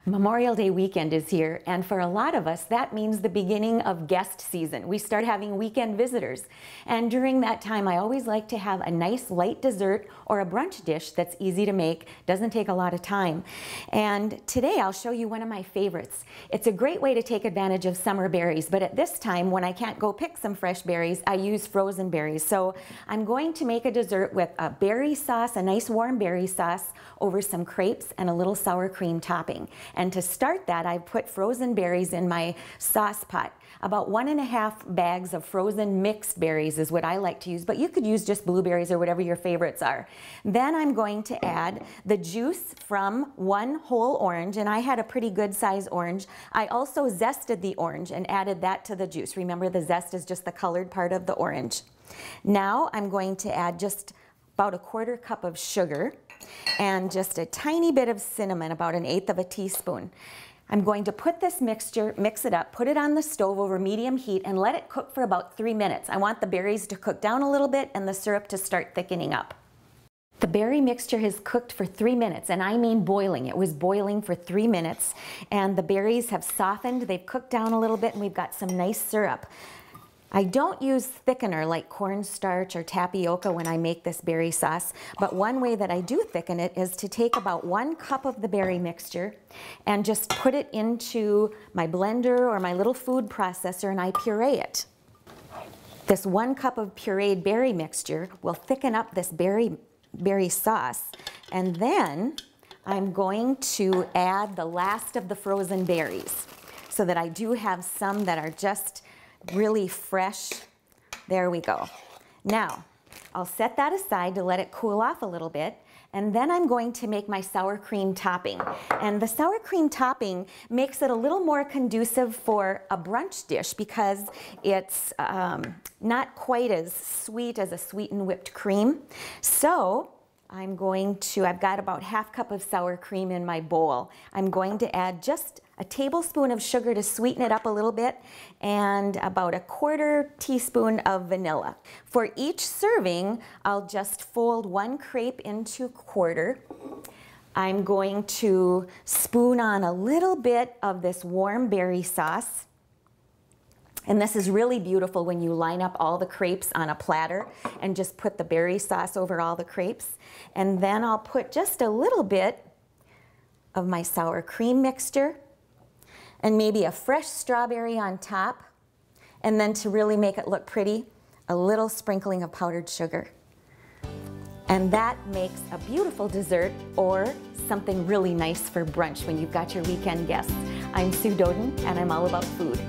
Memorial Day weekend is here, and for a lot of us, that means the beginning of guest season. We start having weekend visitors, and during that time, I always like to have a nice light dessert or a brunch dish that's easy to make, doesn't take a lot of time. And today I'll show you one of my favorites. It's a great way to take advantage of summer berries, but at this time, when I can't go pick some fresh berries, I use frozen berries. So I'm going to make a dessert with a berry sauce, a nice warm berry sauce, over some crepes and a little sour cream topping. And to start that, I put frozen berries in my sauce pot. About 1.5 bags of frozen mixed berries is what I like to use, but you could use just blueberries or whatever your favorites are. Then I'm going to add the juice from 1 whole orange, and I had a pretty good size orange. I also zested the orange and added that to the juice. Remember, the zest is just the colored part of the orange. Now I'm going to add just about 1/4 cup of sugar and just a tiny bit of cinnamon, about 1/8 teaspoon. I'm going to put this mixture, mix it up, put it on the stove over medium heat and let it cook for about 3 minutes. I want the berries to cook down a little bit and the syrup to start thickening up. The berry mixture has cooked for 3 minutes, and I mean boiling. It was boiling for 3 minutes, and the berries have softened, they've cooked down a little bit, and we've got some nice syrup. I don't use thickener like cornstarch or tapioca when I make this berry sauce, but one way that I do thicken it is to take about 1 cup of the berry mixture and just put it into my blender or my little food processor, and I puree it. This 1 cup of pureed berry mixture will thicken up this berry sauce, and then I'm going to add the last of the frozen berries so that I do have some that are just really fresh. There we go. Now, I'll set that aside to let it cool off a little bit, and then I'm going to make my sour cream topping. And the sour cream topping makes it a little more conducive for a brunch dish because it's not quite as sweet as a sweetened whipped cream. So I've got about 1/2 cup of sour cream in my bowl. I'm going to add just a tablespoon of sugar to sweeten it up a little bit, and about 1/4 teaspoon of vanilla. For each serving, I'll just fold 1 crepe into 1/4. I'm going to spoon on a little bit of this warm berry sauce. And this is really beautiful when you line up all the crepes on a platter and just put the berry sauce over all the crepes. And then I'll put just a little bit of my sour cream mixture and maybe a fresh strawberry on top. And then to really make it look pretty, a little sprinkling of powdered sugar. And that makes a beautiful dessert or something really nice for brunch when you've got your weekend guests. I'm Sue Doden, and I'm all about food.